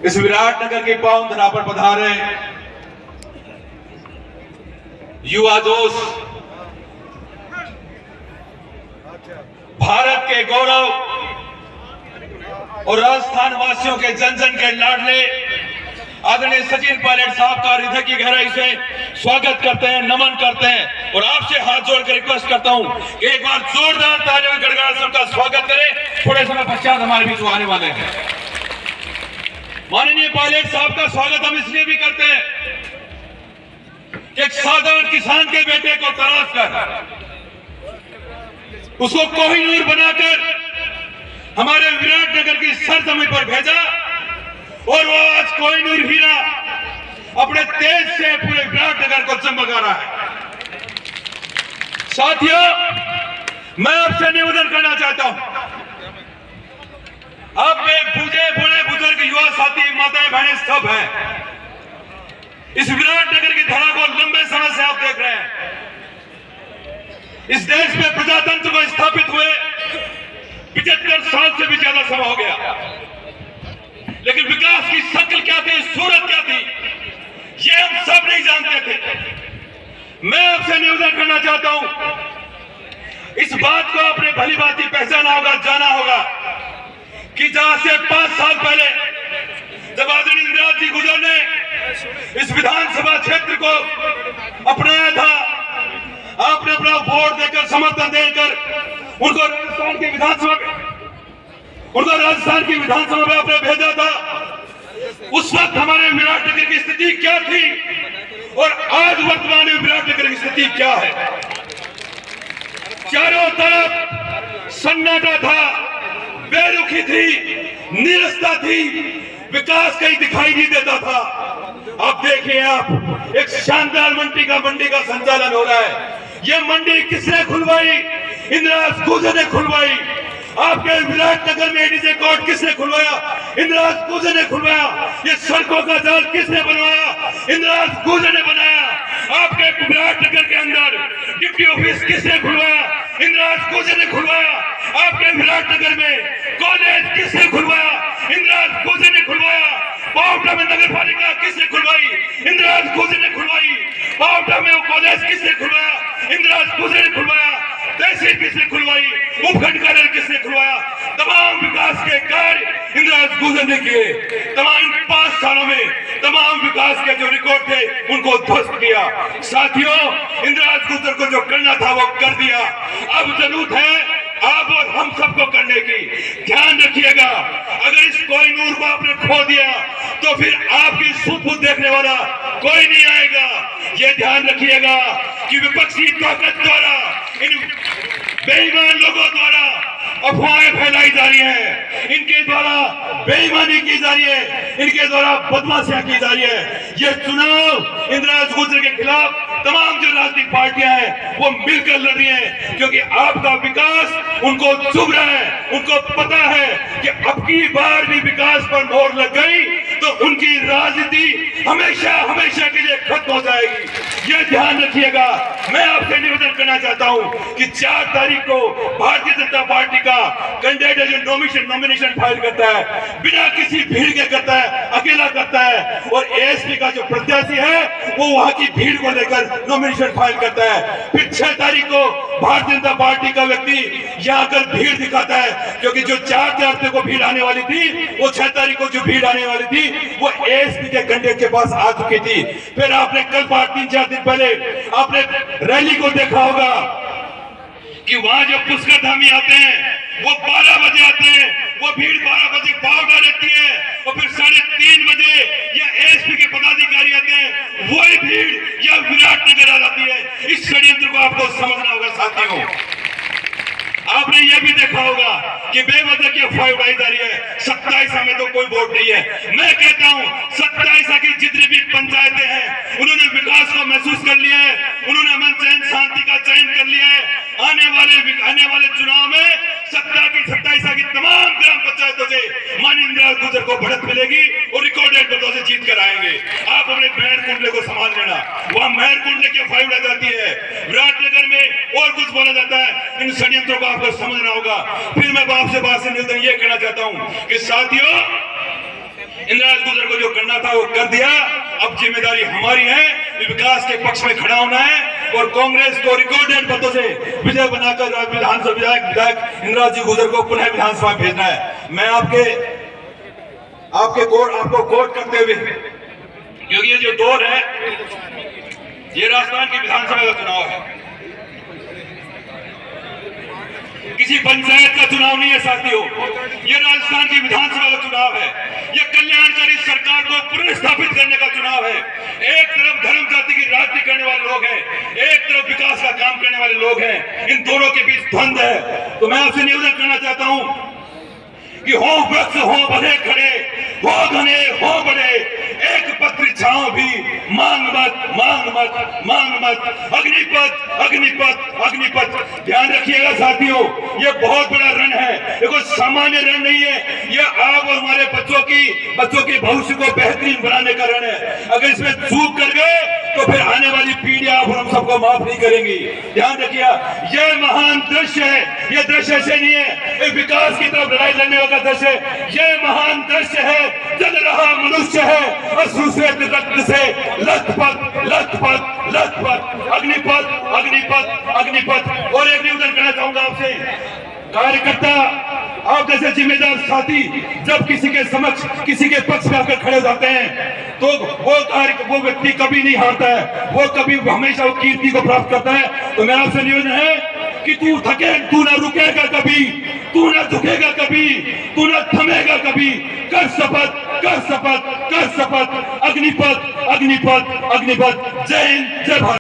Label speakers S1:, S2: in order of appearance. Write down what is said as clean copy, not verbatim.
S1: इस विराटनगर की पावन धरा पर पधारे युवा दोस्त, भारत के गौरव और राजस्थान वासियों के जन जन के लाडले आदरणीय सचिन पायलट साहब का हृदय की गहराई से स्वागत करते हैं, नमन करते हैं और आपसे हाथ जोड़कर रिक्वेस्ट करता हूं कि एक बार जोरदार तालियों में गड़गड़ा सबका स्वागत करें। थोड़े समय पश्चात हमारे बीच आने वाले हैं। माननीय पायलट साहब का स्वागत हम इसलिए भी करते हैं कि एक साधारण किसान के बेटे को तलाश कर उसको कोहिनूर बनाकर हमारे विराटनगर की सरजमीन पर भेजा और वो आज कोहिनूर हीरा अपने तेज से पूरे विराटनगर को चमका रहा है। साथियों, मैं आपसे निवेदन करना चाहता हूं, आप में बूढ़े बुजुर्ग युवा साथी माताएं बहनें सब हैं। इस विराटनगर की धरा को लंबे समय से आप देख रहे हैं। इस देश में प्रजातंत्र को स्थापित हुए 75 साल से भी ज्यादा समय हो गया, लेकिन विकास की शक्ल क्या थी, सूरत क्या थी, ये हम सब नहीं जानते थे। मैं आपसे निवेदन करना चाहता हूं, इस बात को आपने भली भांति पहचाना होगा, जाना होगा कि जहां से 5 साल पहले जब आदरणीय इंदिरा जी गुजर ने इस विधानसभा क्षेत्र को अपनाया था, आपने अपना वोट देकर, समर्थन देकर उनको राजस्थान की विधानसभा में आपने भेजा था। उस वक्त हमारे विराटनगर की स्थिति क्या थी और आज वर्तमान में विराटनगर की स्थिति क्या है। चारों तरफ सन्नाटा था, बेरुखी थी, नीरसता थी, विकास कहीं दिखाई नहीं देता था। अब देखिए, आप एक शानदार मंडी का संचालन हो रहा है। ये मंडी किसने खुलवाई? इंदिरा गुजर ने खुलवाई। आपके विराटनगर में डीजे कोर्ट किसने खुलवाया? इंदिरा गुजर ने खुलवाया। ये सड़कों का जाल किसने बनवाया? इंदिरा गुजर ने बनाया। आपके विराटनगर के अंदर डिप्टी ऑफिस किसने खुलवाया? इंदिरा गुजर ने खुलवाया। आपके विराटनगर में कॉलेज किसने खुलवाया? इंदिरा गुजर ने खुलवाया। पावटा में नगर पालिका किसने खुलवाई? इंदिरा गुजर ने खुलवाई। पावटा में कॉलेज किसने खुलवाया? इंदिरा गुजर ने खुलवाया। तहसील किसने खुलवाई? उपखंड कार्यालय किसने खुलवाया? तमाम विकास के कार्य इंदिरा गुजर ने किए। तमाम 5 सालों में तमाम विकास के जो रिकॉर्ड थे उनको ध्वस्त किया। साथियों, इंदिरा गुजर को जो करना था वो कर दिया। अब जरूरत है आप और हम सबको करने की। ध्यान रखिएगा, अगर इस कोहिनूर को आपने खो दिया तो फिर आपकी सुध देखने वाला कोई नहीं आएगा। ये ध्यान रखिएगा कि विपक्षी ताकत द्वारा, इन बेईमान लोगों द्वारा अफवाहें फैलाई जा रही हैं, इनके द्वारा बेईमानी की जा रही है, इनके द्वारा बदमाशियां की जा रही है। ये चुनाव इंदिरा गुजर के खिलाफ तमाम जो राजनीतिक पार्टियां हैं वो मिलकर लड़ रही हैं, क्योंकि आपका विकास उनको चुभ रहा है। उनको पता है कि अब की बार भी विकास पर मोहर लग गई तो उनकी राजनीति हमेशा हमेशा के लिए खत्म हो जाएगी। ये ध्यान रखिएगा। मैं आपसे निवेदन करना चाहता हूं कि 4 तारीख को भारतीय जनता पार्टी का कैंडिडेट जो नॉमिनेशन फाइल करता है, बिना किसी भीड़ के करता है, अकेला करता है, और एएसपी का जो प्रत्याशी है वो वहां की भीड़ को लेकर नॉमिनेशन फाइल करता है। फिर 6 तारीख को भारतीय जनता पार्टी का व्यक्ति यहाँ आकर भीड़ दिखाता है, क्योंकि जो 4 तारीख को भीड़ आने वाली थी वो 6 तारीख को जो भीड़ आने वाली थी वो एएसपी के कैंडिडेट के पास आ चुकी थी। फिर आपने कल 3-4 दिन पहले आपने रैली को देखा होगा कि वहां जो पुष्कर धामी आते हैं वो 12 बजे आते हैं, वो भीड़ 12 बजे पावडा रहती है, और फिर 3:30 बजे या एएसपी के पदाधिकारी आते हैं, वही भीड़ या विराटनगर आ जाती है। इस षड्यंत्र को आपको समझना होगा। साथियों, आपने यह भी देखा होगा कि बेवजह की अफवाह उड़ाई जा रही है। 27 में तो कोई वोट नहीं है। मैं कहता हूं 27 की जितनी भी पंचायतें हैं उन्होंने विकास को महसूस कर लिया है, उन्होंने अमन चैन शांति का चयन कर लिया है। आने वाले चुनाव में 27 की तमाम ग्राम पंचायतों से माननीय इंदिरा गुजर को बढ़त मिलेगी और रिकॉर्डेड मतों से जीत कर आएंगे। आप अपने महर कुंडले को संभाल लेना। वहां महर कुंडले की अफवाह उड़ाई जाती है, विराटनगर में और कुछ बोला जाता है। इन षड्यंत्रों को आपको समझना होगा। फिर मैं आपसे बात से निवेदन ये कहना चाहता हूं कि साथियों, इंदिरा गुजर को जो करना था वो कर दिया। अब जिम्मेदारी हमारी है, विकास के पक्ष में खड़ा होना है और कांग्रेस को रिकॉर्डेड मतों से विजय बनाकर विधानसभा विधायक इंदिरा जी गुजर को पुनः विधानसभा में भेजना है। मैं आपको कोट करते हुए, क्योंकि ये जो दौर है ये राजस्थान की विधानसभा का चुनाव है, किसी पंचायत का चुनाव नहीं है साथियों, ये राजस्थान की विधानसभा का चुनाव है। ये कल्याणकारी सरकार को पुनर्स्थापित करने का चुनाव है। एक तरफ धर्म जाति की राजनीति करने वाले लोग हैं, एक तरफ विकास का काम करने वाले लोग हैं, इन दोनों के बीच द्वंद्व है। तो मैं आपसे निवेदन करना चाहता हूं कि हो वृक्ष हो बड़े खड़े, हो घने हो बड़े, एक पत्र छांव भी मांग मत मांग मत मांग मत। अग्निपथ अग्निपथ अग्निपथ, ध्यान रखिएगा साथियों, ये बहुत बड़ा रण है, ये कोई सामान्य रण नहीं है, ये आप और हमारे बच्चों के भविष्य को बेहतरीन बनाने का रण है। अगर इसमें चूक कर गए तो फिर आने वाली पीढ़ियां हम सबको माफ नहीं करेंगी। ध्यान रखिएगा, ये महान दृश्य है, ये दृश्य ऐसे नहीं है एक विकास की तरफ लड़ाई लड़ने वाला दृश्य, ये महान दृश्य है जल रहा मनुष्य है और सुश्वेत रक्त से लथपथ लथपथ लथपथ, अग्निपथ अग्निपथ अग्निपथ। और एक निवेदन करना चाहूंगा आपसे, कार्यकर्ता आप जैसे जिम्मेदार साथी जब किसी के समक्ष किसी के पक्ष में आकर खड़े जाते हैं तो वो व्यक्ति कभी नहीं हारता है, वो कभी हमेशा वो कीर्ति को प्राप्त करता है। तो मेरा आपसे निवेदन है कि तू ना रुकेगा कभी, तू ना झुकेगा कभी, तू ना थमेगा कभी। कर शपथ कर शपथ कर शपथ, अग्निपथ अग्निपथ अग्निपथ। जय हिंद, जय भारत।